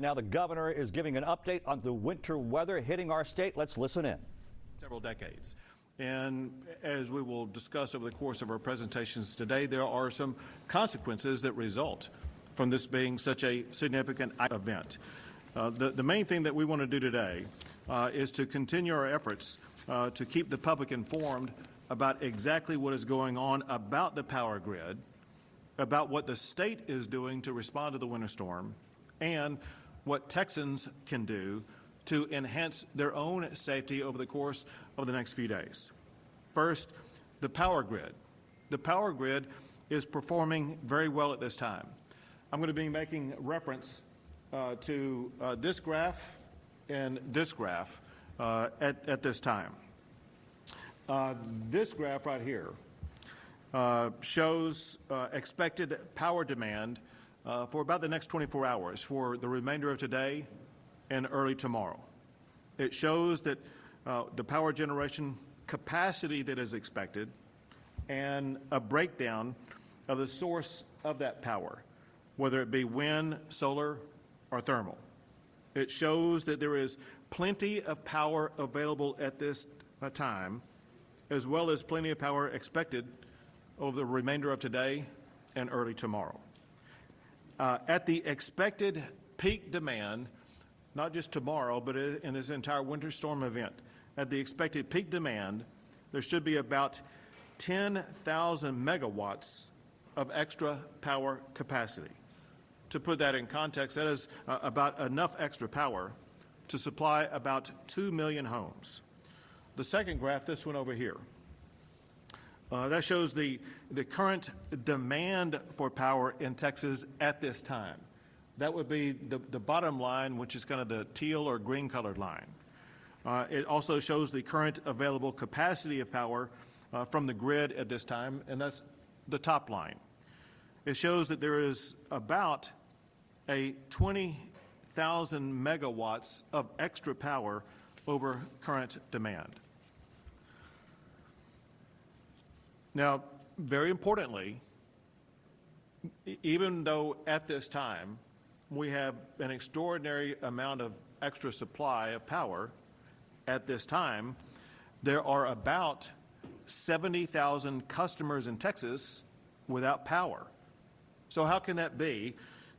Now the governor is giving an update on the winter weather hitting our state. Let's listen in. Several decades. And as we will discuss over the course of our presentations today, there are some consequences that result from this being such a significant event. The main thing that we want to do today is to continue our efforts to keep the public informed about exactly what is going on about the power grid, about what the state is doing to respond to the winter storm, and what Texans can do to enhance their own safety over the course of the next few days. First, the power grid. The power grid is performing very well at this time. I'm going to be making reference to this graph and this graph at this time. This graph right here shows expected power demand for about the next 24 hours for the remainder of today and early tomorrow. It shows that the power generation capacity that is expected and a breakdown of the source of that power, whether it be wind, solar, or thermal. It shows that there is plenty of power available at this time, as well as plenty of power expected over the remainder of today and early tomorrow. At the expected peak demand, not just tomorrow, but in this entire winter storm event, at the expected peak demand, there should be about 10,000 megawatts of extra power capacity. To put that in context, that is about enough extra power to supply about 2 million homes. The second graph, this one over here, that shows the current demand for power in Texas at this time. That would be the bottom line, which is kind of the teal or green colored line. It also shows the current available capacity of power from the grid at this time, and that's the top line. It shows that there is about a 20,000 megawatts of extra power over current demand. Now, very importantly, even though at this time we have an extraordinary amount of extra supply of power, at this time there are about 70,000 customers in Texas without power. So how can that be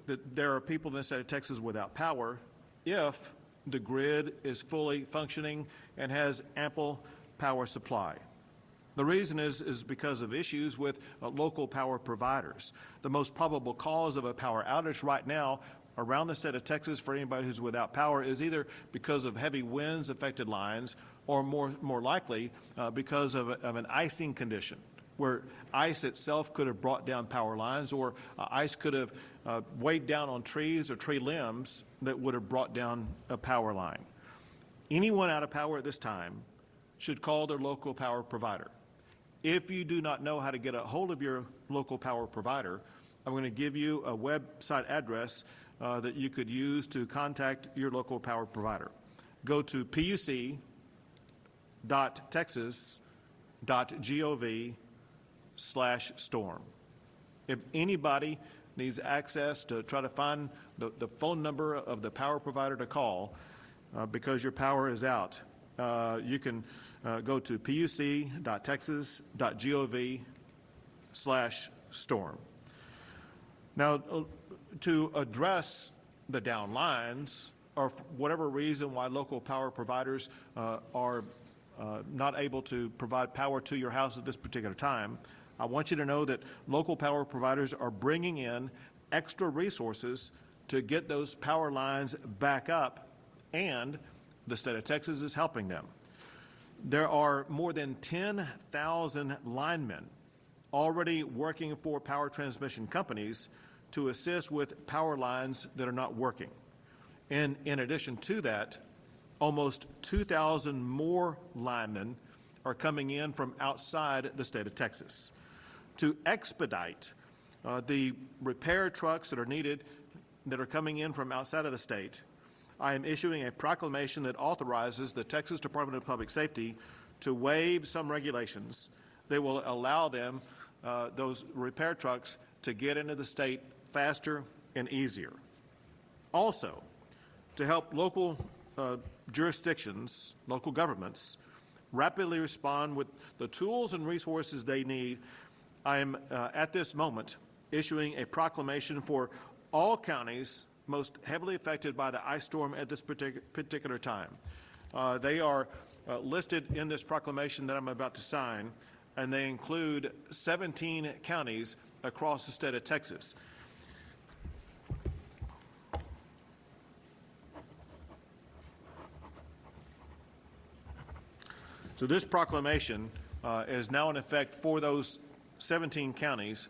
that there are people in the state of Texas without power if the grid is fully functioning and has ample power supply? The reason is because of issues with local power providers. The most probable cause of a power outage right now around the state of Texas for anybody who's without power is either because of heavy winds affected lines or more likely because of an icing condition where ice itself could have brought down power lines, or ice could have weighed down on trees or tree limbs that would have brought down a power line. Anyone out of power at this time should call their local power provider. If you do not know how to get a hold of your local power provider, I'm going to give you a website address that you could use to contact your local power provider. Go to puc.texas.gov/storm. If anybody needs access to try to find the phone number of the power provider to call because your power is out, you can go to puc.texas.gov/storm. Now, to address the down lines, or for whatever reason why local power providers are not able to provide power to your house at this particular time, I want you to know that local power providers are bringing in extra resources to get those power lines back up, and the state of Texas is helping them. There are more than 10,000 linemen already working for power transmission companies to assist with power lines that are not working. And in addition to that, almost 2,000 more linemen are coming in from outside the state of Texas. To expedite the repair trucks that are needed, that are coming in from outside of the state, I am issuing a proclamation that authorizes the Texas Department of Public Safety to waive some regulations that will allow them, those repair trucks, to get into the state faster and easier. Also, to help local jurisdictions, local governments, rapidly respond with the tools and resources they need, I am at this moment issuing a proclamation for all counties most heavily affected by the ice storm at this particular time. They are listed in this proclamation that I'm about to sign, and they include 17 counties across the state of Texas. So this proclamation is now in effect for those 17 counties,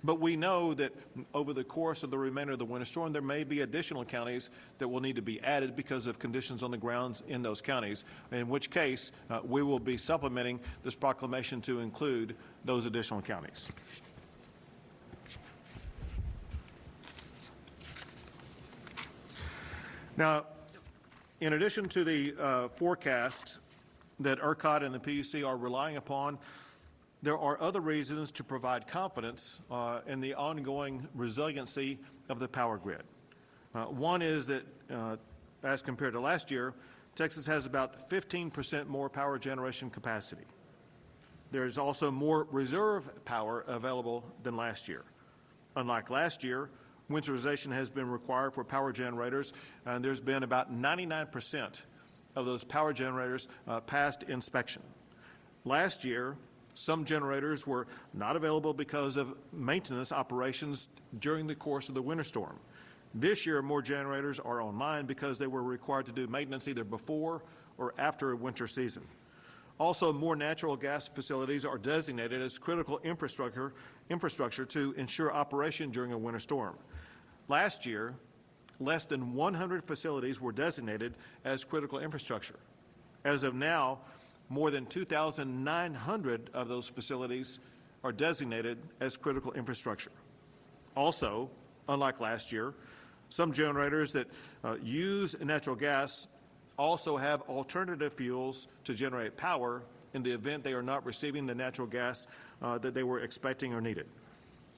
but we know that over the course of the remainder of the winter storm, there may be additional counties that will need to be added because of conditions on the grounds in those counties, in which case we will be supplementing this proclamation to include those additional counties. Now, in addition to the forecast that ERCOT and the PUC are relying upon, there are other reasons to provide confidence in the ongoing resiliency of the power grid. One is that, as compared to last year, Texas has about 15% more power generation capacity. There is also more reserve power available than last year. Unlike last year, winterization has been required for power generators, and there's been about 99% of those power generators passed inspection. Last year, some generators were not available because of maintenance operations during the course of the winter storm. This year, more generators are online because they were required to do maintenance either before or after a winter season. Also, more natural gas facilities are designated as critical infrastructure to ensure operation during a winter storm. Last year, less than 100 facilities were designated as critical infrastructure. As of now, more than 2,900 of those facilities are designated as critical infrastructure. Also, unlike last year, some generators that use natural gas also have alternative fuels to generate power in the event they are not receiving the natural gas that they were expecting or needed.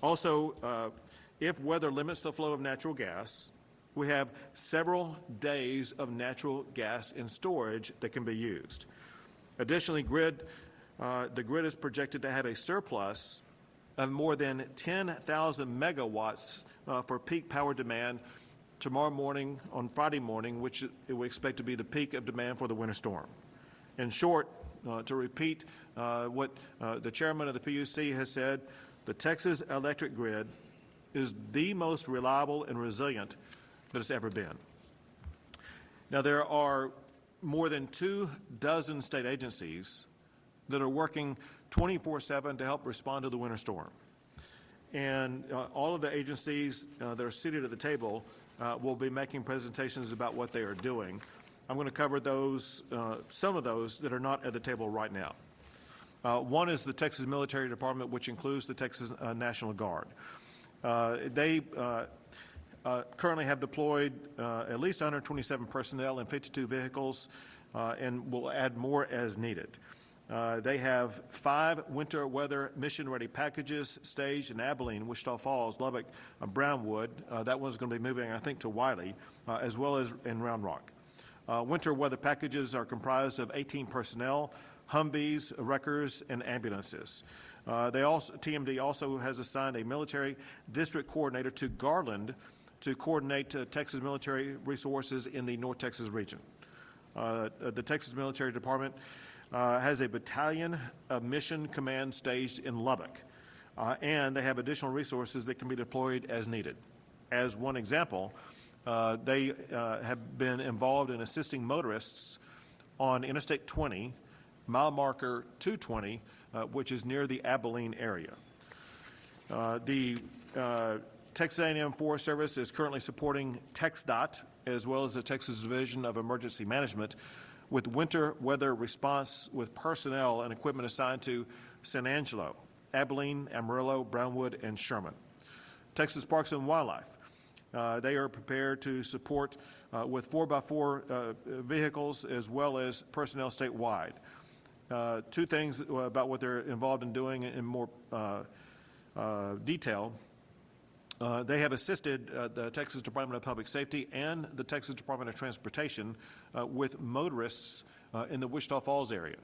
Also, if weather limits the flow of natural gas, we have several days of natural gas in storage that can be used. Additionally, the grid is projected to have a surplus of more than 10,000 megawatts for peak power demand tomorrow morning on Friday morning, which we expect to be the peak of demand for the winter storm. In short, to repeat what the chairman of the PUC has said, the Texas electric grid is the most reliable and resilient that it's ever been. Now, there are more than 24 state agencies that are working 24/7 to help respond to the winter storm. And all of the agencies that are seated at the table will be making presentations about what they are doing. I'm going to cover those, some of those that are not at the table right now. One is the Texas Military Department, which includes the Texas National Guard. They currently have deployed at least 127 personnel and 52 vehicles and will add more as needed. They have 5 winter weather mission-ready packages staged in Abilene, Wichita Falls, Lubbock, Brownwood. That one's going to be moving, I think, to Wiley, as well as in Round Rock. Winter weather packages are comprised of 18 personnel, Humvees, wreckers, and ambulances. TMD also has assigned a military district coordinator to Garland to coordinate Texas military resources in the North Texas region. The Texas Military Department has a battalion of mission command staged in Lubbock, and they have additional resources that can be deployed as needed. As one example, they have been involved in assisting motorists on Interstate 20, mile marker 220, which is near the Abilene area. The Texas A&M Forest Service is currently supporting TxDOT, as well as the Texas Division of Emergency Management, with winter weather response with personnel and equipment assigned to San Angelo, Abilene, Amarillo, Brownwood, and Sherman. Texas Parks and Wildlife, they are prepared to support with 4x4 vehicles as well as personnel statewide. 2 things about what they're involved in doing in more detail. They have assisted the Texas Department of Public Safety and the Texas Department of Transportation with motorists in the Wichita Falls area.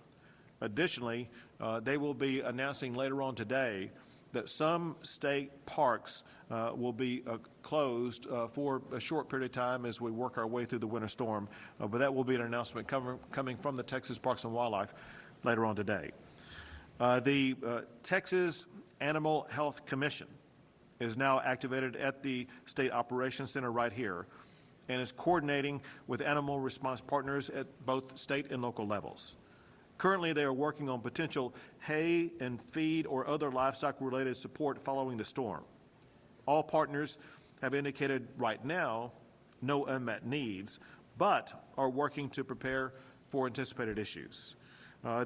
Additionally, they will be announcing later on today that some state parks will be closed for a short period of time as we work our way through the winter storm. But that will be an announcement coming from the Texas Parks and Wildlife later on today. The Texas Animal Health Commission is now activated at the State Operations Center right here and is coordinating with animal response partners at both state and local levels. Currently, they are working on potential hay and feed or other livestock-related support following the storm. All partners have indicated right now no unmet needs, but are working to prepare for anticipated issues.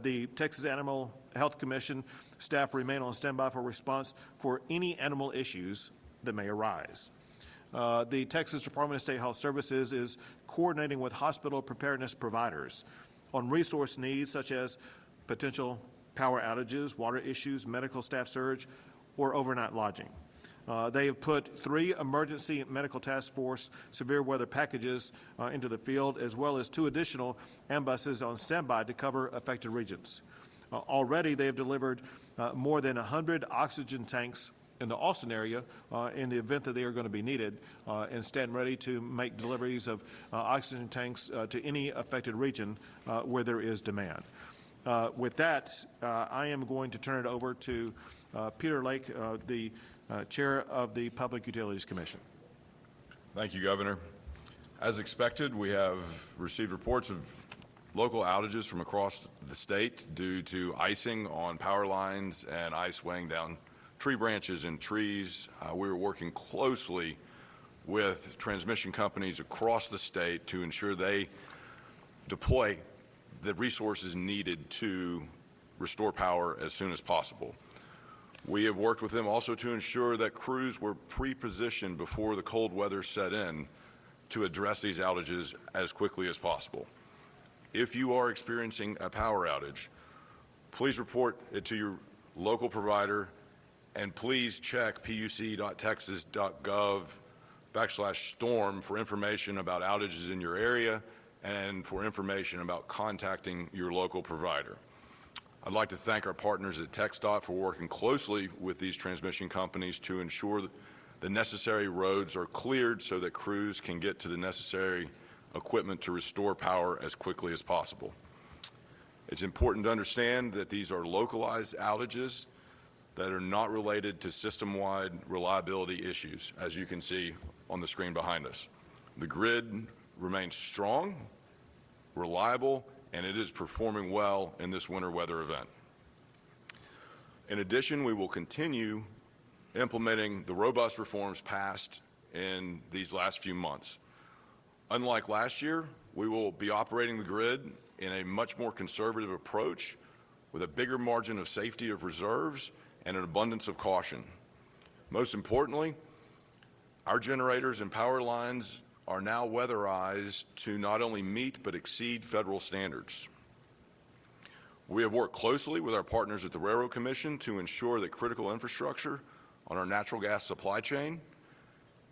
The Texas Animal Health Commission staff remain on standby for response for any animal issues that may arise. The Texas Department of State Health Services is coordinating with hospital preparedness providers on resource needs such as potential power outages, water issues, medical staff surge, or overnight lodging. They have put 3 emergency medical task force severe weather packages into the field, as well as 2 additional ambuses on standby to cover affected regions. Already, they have delivered more than 100 oxygen tanks in the Austin area in the event that they are going to be needed, and stand ready to make deliveries of oxygen tanks to any affected region where there is demand. With that, I am going to turn it over to Peter Lake, the Chair of the Public Utilities Commission. Thank you, Governor. As expected, we have received reports of local outages from across the state due to icing on power lines and ice weighing down tree branches and trees. We are working closely with transmission companies across the state to ensure they deploy the resources needed to restore power as soon as possible. We have worked with them also to ensure that crews were pre-positioned before the cold weather set in to address these outages as quickly as possible. If you are experiencing a power outage, please report it to your local provider, and please check puc.texas.gov/storm for information about outages in your area and for information about contacting your local provider. I'd like to thank our partners at TxDOT for working closely with these transmission companies to ensure that the necessary roads are cleared so that crews can get to the necessary equipment to restore power as quickly as possible. It's important to understand that these are localized outages that are not related to system-wide reliability issues, as you can see on the screen behind us. The grid remains strong, reliable, and it is performing well in this winter weather event. In addition, we will continue implementing the robust reforms passed in these last few months. Unlike last year, we will be operating the grid in a much more conservative approach with a bigger margin of safety of reserves and an abundance of caution. Most importantly, our generators and power lines are now weatherized to not only meet but exceed federal standards. We have worked closely with our partners at the Railroad Commission to ensure that critical infrastructure on our natural gas supply chain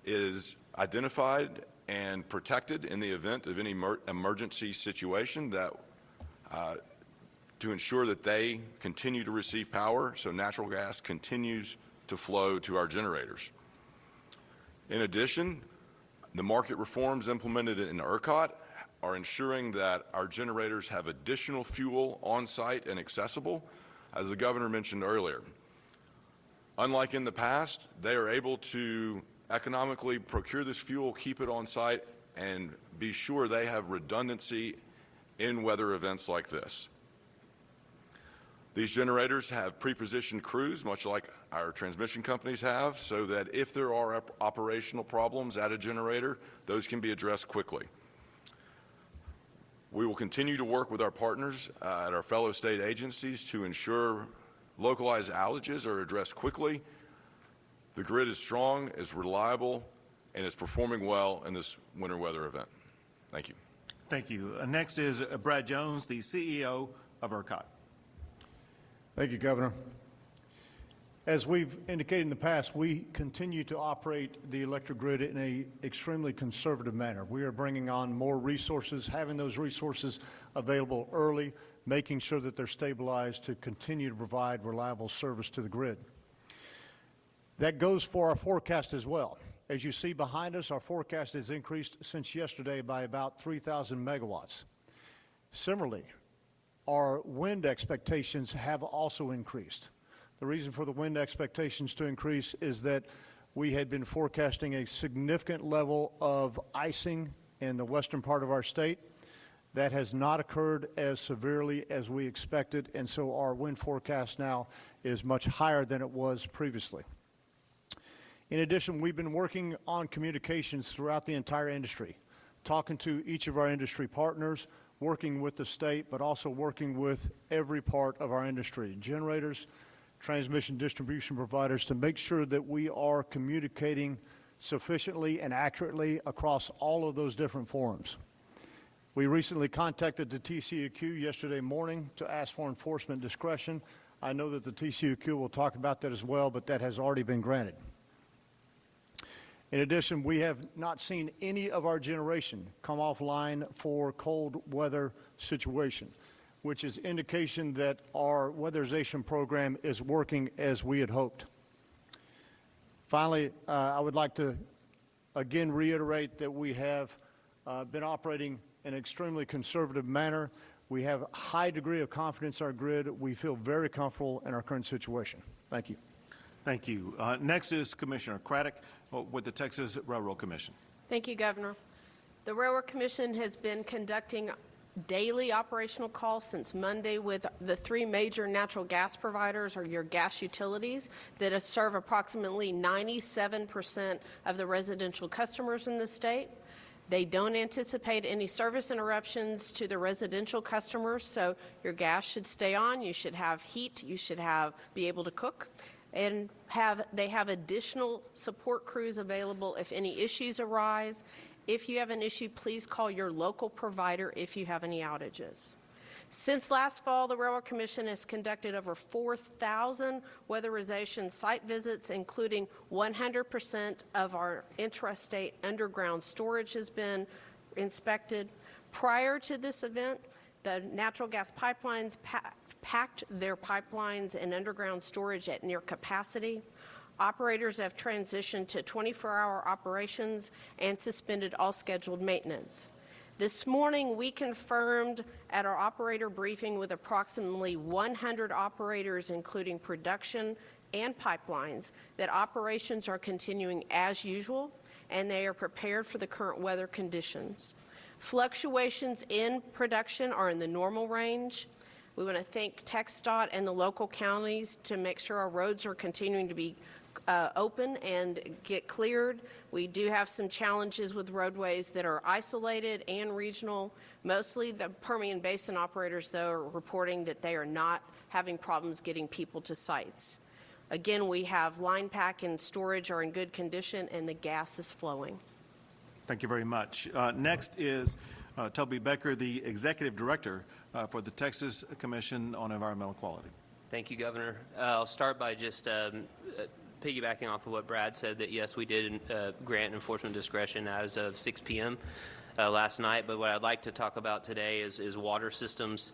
is identified and protected in the event of any emergency situation, that to ensure that they continue to receive power so natural gas continues to flow to our generators. In addition, the market reforms implemented in ERCOT are ensuring that our generators have additional fuel on site and accessible, as the Governor mentioned earlier. Unlike in the past, they are able to economically procure this fuel, keep it on site, and be sure they have redundancy in weather events like this. These generators have pre-positioned crews, much like our transmission companies have, so that if there are operational problems at a generator, those can be addressed quickly. We will continue to work with our partners at our fellow state agencies to ensure localized outages are addressed quickly. The grid is strong, is reliable, and is performing well in this winter weather event. Thank you. Thank you. Next is Brad Jones, the CEO of ERCOT. Thank you, Governor. As we've indicated in the past, we continue to operate the electric grid in an extremely conservative manner. We are bringing on more resources, having those resources available early, making sure that they're stabilized to continue to provide reliable service to the grid. That goes for our forecast as well. As you see behind us, our forecast has increased since yesterday by about 3,000 megawatts. Similarly, our wind expectations have also increased. The reason for the wind expectations to increase is that we had been forecasting a significant level of icing in the western part of our state. That has not occurred as severely as we expected, and so our wind forecast now is much higher than it was previously. In addition, we've been working on communications throughout the entire industry, talking to each of our industry partners, working with the state, but also working with every part of our industry, generators, transmission distribution providers, to make sure that we are communicating sufficiently and accurately across all of those different forums. We recently contacted the TCEQ yesterday morning to ask for enforcement discretion. I know that the TCEQ will talk about that as well, but that has already been granted. In addition, we have not seen any of our generation come offline for cold weather situation, which is indication that our weatherization program is working as we had hoped. Finally, I would like to again reiterate that we have been operating in an extremely conservative manner. We have a high degree of confidence in our grid. We feel very comfortable in our current situation. Thank you. Thank you. Next is Commissioner Craddock with the Texas Railroad Commission. Thank you, Governor. The Railroad Commission has been conducting daily operational calls since Monday with the three major natural gas providers, or your gas utilities, that serve approximately 97% of the residential customers in the state. They don't anticipate any service interruptions to the residential customers, so your gas should stay on, you should have heat, you should be able to cook, and they have additional support crews available if any issues arise. If you have an issue, please call your local provider if you have any outages. Since last fall, the Railroad Commission has conducted over 4,000 weatherization site visits, including 100% of our intrastate underground storage has been inspected. Prior to this event, the natural gas pipelines packed their pipelines and underground storage at near capacity. Operators have transitioned to 24-hour operations and suspended all scheduled maintenance. This morning, we confirmed at our operator briefing with approximately 100 operators, including production and pipelines, that operations are continuing as usual, and they are prepared for the current weather conditions. Fluctuations in production are in the normal range. We want to thank TxDOT and the local counties to make sure our roads are continuing to be open and get cleared. We do have some challenges with roadways that are isolated and regional. Mostly the Permian Basin operators, though, are reporting that they are not having problems getting people to sites. Again, we have line pack and storage are in good condition, and the gas is flowing. Thank you very much. Next is Toby Becker, the Executive Director for the Texas Commission on Environmental Quality. Thank you, Governor. I'll start by just piggybacking off of what Brad said, that yes, we did grant enforcement discretion as of 6 p.m. Last night, but what I'd like to talk about today is water systems.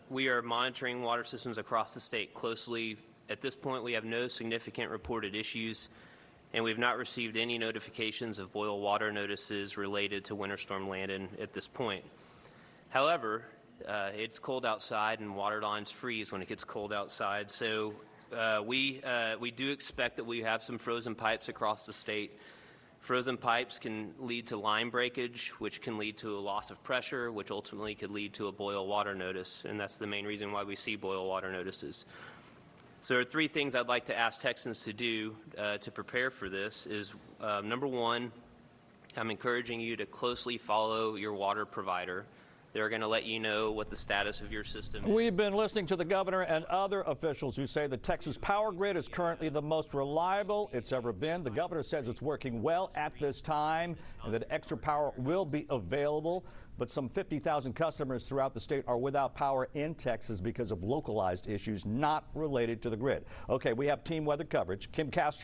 We are monitoring water systems across the state closely. At this point, we have no significant reported issues, and we've not received any notifications of boil water notices related to Winter Storm Landon at this point. However, it's cold outside and water lines freeze when it gets cold outside, so we do expect that we have some frozen pipes across the state. Frozen pipes can lead to line breakage, which can lead to a loss of pressure, which ultimately could lead to a boil water notice, and that's the main reason why we see boil water notices. So there are three things I'd like to ask Texans to do to prepare for this. Number one, I'm encouraging you to closely follow your water provider. They're going to let you know what the status of your system is. We've been listening to the governor and other officials who say the Texas power grid is currently the most reliable it's ever been. The governor says it's working well at this time and that extra power will be available. But some 50,000 customers throughout the state are without power in Texas because of localized issues not related to the grid. Okay, we have team weather coverage. Kim Castro